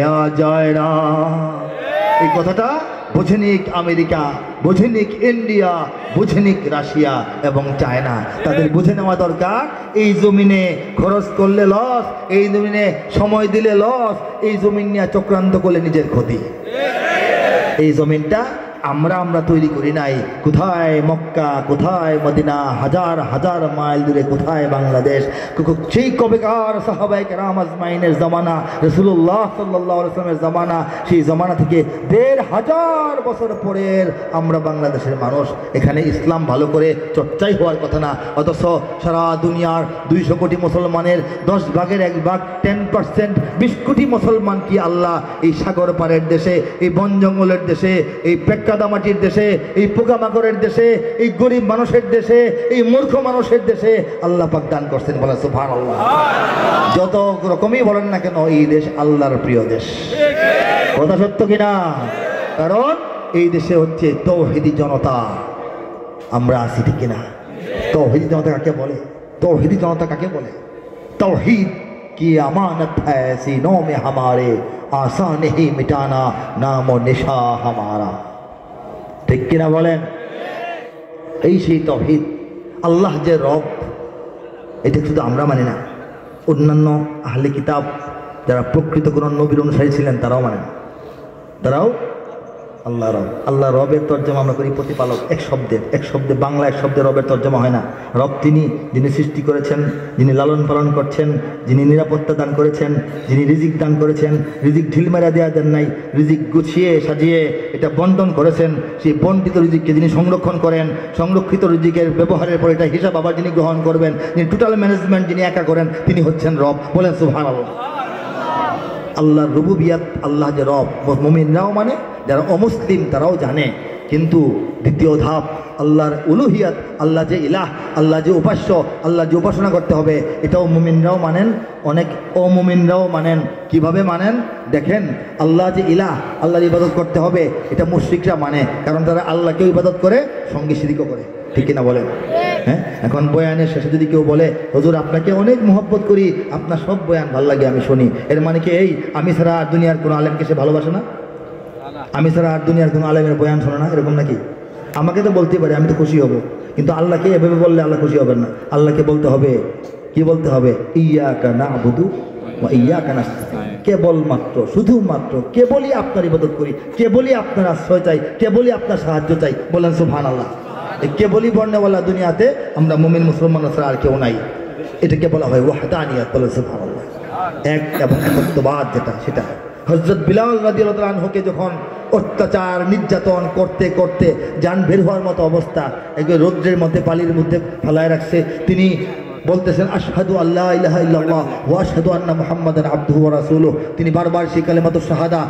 নেওয়া যায় না। এই কথাটা বুঝেনিক আমেরিকা, বুঝেনিক ইন্ডিয়া, বুঝেনিক রাশিয়া এবং চায়না। তাদের বুঝে নেওয়া দরকার এই জমিনে খরচ করলে লস, এই জমিনে সময় দিলে লস, এই জমিন নিয়ে চক্রান্ত করলে নিজের ক্ষতি। এই জমিনটা আমরা তৈরি করি নাই। কোথায় মক্কা, কোথায় মদিনা, হাজার হাজার মাইল দূরে কোথায় বাংলাদেশ। সেই কবেকার সাহাবায়ে কেরাম আজমাইনের জামানা, রাসূলুল্লাহ সাল্লাল্লাহু আলাইহি ওয়াসাল্লামের জামানা, সেই জামানা থেকে ১৫০০ বছর পরের আমরা বাংলাদেশের মানুষ। এখানে ইসলাম ভালো করে চর্চাই হওয়ার কথা না, অথচ সারা দুনিয়ার ২০০ কোটি মুসলমানের ১০ ভাগের ১ ভাগ 10%, ২০ কোটি মুসলমান কি আল্লাহ এই সাগর পাড়ের দেশে, এই বন জঙ্গলের দেশে, এই কাদামাটির দেশে, এই পোকামাকড়ের দেশে, এই গরিব মানুষের দেশে, এই মূর্খ মানুষের দেশে আল্লাহ পাক দান করছেন। বলে সুবহানাল্লাহ। যত রকমই বলেন না কেন, এই দেশ আল্লাহর প্রিয় দেশ। কথা সত্য কিনা? কারণ এই দেশে হচ্ছে তৌহিদি জনতা। আমরা আছি ঠিক কিনা? তৌহিদি জনতা কাকে বলে? তৌহিদি জনতা কাকে বলে? तौहीद की अमानत है सीनों में हमारे, आसान नहीं मिटाना नाम व निशा हमारा। ঠিক কিনা বলেন? এই সেই তৌহিদ। আল্লাহ যে রব, এটা শুধু আমরা মানি না, অন্যান্য আহলে কিতাব যারা প্রকৃত কোন নবীর অনুসারী ছিলেন তারাও মানেন। তারাও আল্লাহ রব। আল্লাহ রবের তর্জমা আমরা করি প্রতিপালক, এক শব্দে বাংলা এক শব্দে রবের তর্জমা হয় না। রব তিনি, যিনি সৃষ্টি করেছেন, যিনি লালন পালন করছেন, যিনি নিরাপত্তা দান করেছেন, যিনি রিজিক দান করেছেন। রিজিক ঢিলমেরা দেওয়া দেন নাই, রিজিক গুছিয়ে সাজিয়ে এটা বন্টন করেছেন। সেই বন্টিত রিজিককে যিনি সংরক্ষণ করেন, সংরক্ষিত রিজিকের ব্যবহারের পর এটা হিসাব আবার যিনি গ্রহণ করবেন, যিনি টোটাল ম্যানেজমেন্ট যিনি একা করেন, তিনি হচ্ছেন রব। বলেন সুবহানাল্লাহ। আল্লাহর রুবুবিয়াত, আল্লাহ যে রব, মুমিনরাও মানে, যারা অমুসলিম তারাও জানে। কিন্তু দ্বিতীয় ধাপ আল্লাহর উলুহিয়াত, আল্লাহ যে ইলাহ, আল্লাহ যে উপাস্য, আল্লাহ যে উপাসনা করতে হবে, এটাও মুমিনরাও মানেন, অনেক অমুমিনরাও মানেন। কিভাবে মানেন দেখেন, আল্লাহ যে ইলাহ, আল্লাহর ইবাদত করতে হবে, এটা মুশরিকরা মানে, কারণ তারা আল্লাহকেও ইবাদত করে, সঙ্গে শিরিকও করে। ঠিক কিনা বলেন? হ্যাঁ, এখন বয়ানের শেষে যদি কেউ বলে হুজুর আপনাকে অনেক মহব্বত করি, আপনার সব বয়ান ভালো লাগে, আমি শুনি, এর মানে কি এই আমি ছাড়া আর দুনিয়ার কোনো আলেমকে সে ভালোবাসে না? আমি ছাড়া আর দুনিয়ার কোনো আলেমের বয়ান শোনে না, এরকম নাকি? আমাকে তো বলতে পারে, আমি তো খুশি হব, কিন্তু আল্লাহকে এভাবে বললে আল্লাহ খুশি হবেন না। আল্লাহকে বলতে হবে, কি বলতে হবে? ইয়্যাকা না'বুদু ওয়া ইয়্যাকা নাস্তাঈন। কেবলমাত্র, শুধুমাত্র কেবলই আপনার ইবাদত করি, কেবলই আপনার আশ্রয় চাই, কেবলই আপনার সাহায্য চাই। বলেন সুবহানাল্লাহ। কেবলই বর্ণওয়ালা দুনিয়াতে আমরা মুমিন মুসলমান ছাড়া আর কেউ নাই। এটাকে বলা হয় ওয়াহদানিয়াত। বলেন সুবহানাল্লাহ। এক এবং একত্ববাদ, যেটা সেটা। হযরত বিলাল রাদিয়াল্লাহু আনহুকে যখন অত্যাচার নির্যাতন করতে করতে জান বের হওয়ার মতো অবস্থা, একবার রৌদ্রের মধ্যে পানির মধ্যে ফেলায় রাখছে, তিনি বলতেছেন আশহাদু আল্লা ইলাহা ইল্লাল্লাহ ওয়া আশহাদু আন্না মুহাম্মাদান আবদুহু ওয়া রাসূলুহু। তিনি বারবার সেই কালেমাতুশ শাহাদা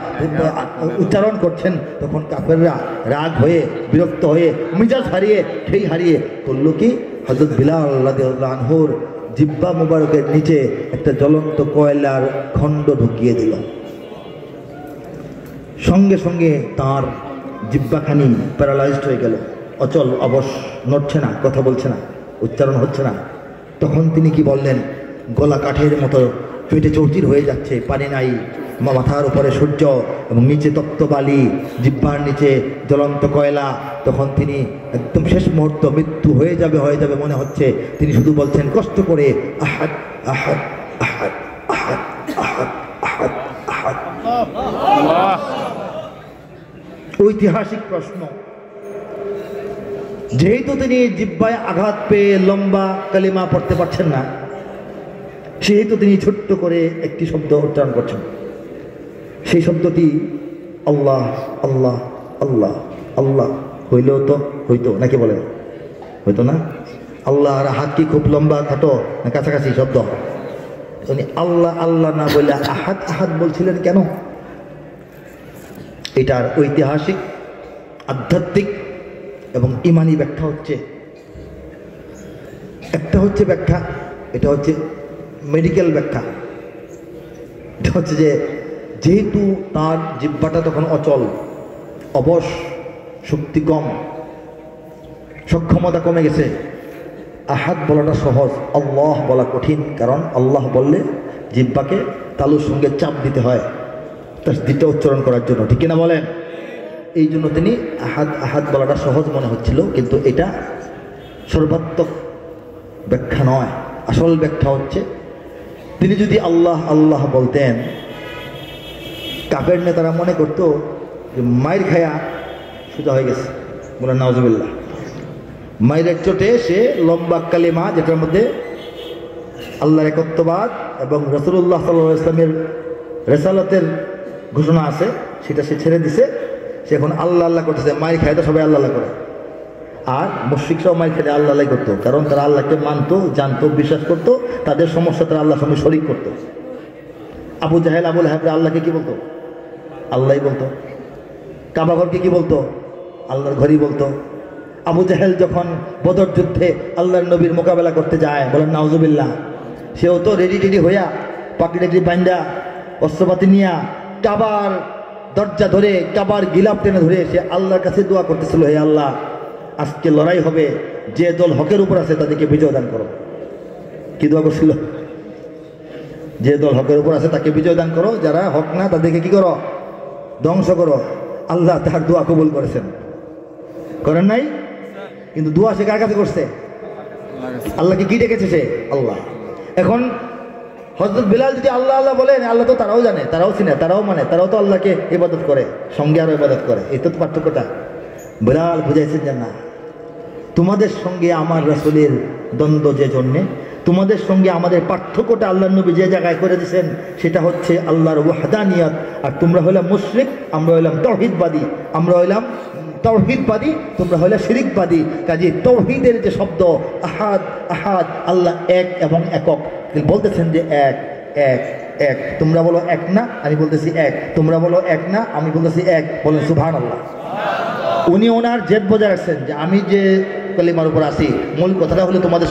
উচ্চারণ করছেন। তখন কাফেররা রাগ হয়ে, বিরক্ত হয়ে, মিজাজ হারিয়ে, সেই হারিয়ে করল কি, হযরত বিলাল রাদিয়াল্লাহু আনহুর জিহ্বা মুবারকের নিচে একটা জ্বলন্ত কয়লার খণ্ড ঢুকিয়ে দিল। সঙ্গে সঙ্গে তার জিহ্বাখানি প্যারালাইজড হয়ে গেল, অচল, অবশ, নড়ছে না, কথা বলছে না, উচ্চারণ হচ্ছে না। তখন তিনি কি বললেন? গলা কাঠের মতো পেটে চৌচির হয়ে যাচ্ছে, পানি নাই, মাথার উপরে সূর্য এবং নিচে তপ্ত বালি, জিহ্বার নিচে জ্বলন্ত কয়লা। তখন তিনি একদম শেষ মুহূর্ত, মৃত্যু হয়ে যাবে মনে হচ্ছে। তিনি শুধু বলছেন কষ্ট করে, আহাদ আহাদ আহাদ আহাদ আহাদ আহাদ আহাদ। ঐতিহাসিক প্রশ্ন, যেহেতু তিনি জিহ্বায় আঘাত পেয়ে লম্বা কালিমা পড়তে পারছেন না, সেহেতু তিনি ছোট্ট করে একটি শব্দ উচ্চারণ করছেন। সেই শব্দটি আল্লাহ আল্লাহ আল্লাহ আল্লাহ। হইলেও তো হইতো নাকি বলেন? হইতো না? আল্লাহ আর হাত কি খুব লম্বা খাটো না কাছাকাছি শব্দ? উনি আল্লাহ আল্লাহ না বলে আহাদ আহাদ বলছিলেন কেন? এটার ঐতিহাসিক, আধ্যাত্মিক এবং ইমানি ব্যাখ্যা হচ্ছে, একটা হচ্ছে ব্যাখ্যা, এটা হচ্ছে মেডিকেল ব্যাখ্যা। এটা হচ্ছে যে যেহেতু তার জিহ্বাটা তখন অচল, অবশ, শক্তি কম, সক্ষমতা কমে গেছে, আহাদ বলাটা সহজ, আল্লাহ বলা কঠিন। কারণ আল্লাহ বললে জিহ্বাকে তালুর সঙ্গে চাপ দিতে হয়, তাসদিদটা উচ্চারণ করার জন্য, ঠিক কিনা বলেন? এই জন্য তিনি আহাদ আহাদ বলাটা সহজ মনে হচ্ছিল, কিন্তু এটা সর্বাত্মক ব্যাখ্যা নয়। আসল ব্যাখ্যা হচ্ছে তিনি যদি আল্লাহ আল্লাহ বলতেন, কাফের নেতারা মনে করতো যে মায়ের খায়া সোজা হয়ে গেছে, বলেন নাউজুবিল্লাহ। মায়ের চোটে সে লম্বা কালিমা, যেটার মধ্যে আল্লাহর একত্ববাদ এবং রাসূলুল্লাহ সাল্লাল্লাহু আলাইহি ওয়াসাল্লামের রেসালাতের ঘোষণা আছে, সেটা সে ছেড়ে দিছে। সে এখন আল্লাহ আল্লাহ করতেছে। মায়ের খায় তো সবাই আল্লাহ আল্লাহ করে, আর মুশরিকরাও মায়ের খায় আল্লাহ আল্লাহ করতো, কারণ তারা আল্লাহকে মানতো, জানতো, বিশ্বাস করতো। তাদের সমস্যা তারা আল্লাহর সঙ্গে শরীক করতো। আবু জাহেল আবু লাহাব আল্লাহকে কি বলতো? আল্লাহই বলতো। কাবা ঘরকে কি বলতো? আল্লাহর ঘরই বলতো। আবু জাহেল যখন বদর যুদ্ধে আল্লাহর নবীর মোকাবেলা করতে যায়, বলেন নাউজুবিল্লাহ, সেও তো রেডি টেডি হইয়া পাকড়ি টাকড়ি বান্ধা অস্ত্রপাতি নিয়া কাবার দরজা ধরে, কাবার গিলাপ টেনে ধরে সে আল্লাহর কাছে দোয়া করতেছিল, হে আল্লাহ, আজকে লড়াই হবে, যে দল হকের উপর আছে তাদেরকে বিজয় দান করো। কি দোয়া করছিল? যে দল হকের উপর আছে তাকে বিজয় দান করো, যারা হক না তাদেরকে কি করো? ধ্বংস করো। আল্লাহ তার দোয়া কবুল করেছেন, করেন নাই? কিন্তু দোয়া সে কার কাছে করছে? আল্লাহকে কি ডেকেছে সে? আল্লাহ। এখন হযরত বিলাল যদি আল্লাহ আল্লাহ বলেন, আল্লাহ তো তারাও জানে, তারাও চিনে, তারাও মানে, তারাও তো আল্লাহকে ইবাদত করে, সঙ্গে আরো ইবাদত করে। এই তো পার্থক্যটা। বিলাল বুঝাইছেন যে না, তোমাদের সঙ্গে আমার রাসূলের দ্বন্দ্ব যে জন্যে, তোমাদের সঙ্গে আমাদের পার্থক্যটা আল্লাহর নবী যে জায়গায় করে দিয়েছেন, সেটা হচ্ছে আল্লাহর ওয়াহদানিয়াত। আর তোমরা হইলাম মুশরিক, আমরা হইলাম তাওহীদবাদী। আমরা হইলাম তাওহীদবাদী, তোমরা হইলে শিরিকবাদী। কাজে তাওহীদের যে শব্দ আহাদ আহাদ, আল্লাহ এক এবং একক, তিনি বলতেছেন যে এক এক এক। তোমরা বলো এক না, আমি বলতেছি এক। তোমরা বলো এক না, আমি বলতেছি এক। বলেন সুবহানাল্লাহ। উনি ওনার জেদ বজায় রাখছেন যে আমি যে কালিমার উপর আছি, মূল কথাটা হলো তোমাদের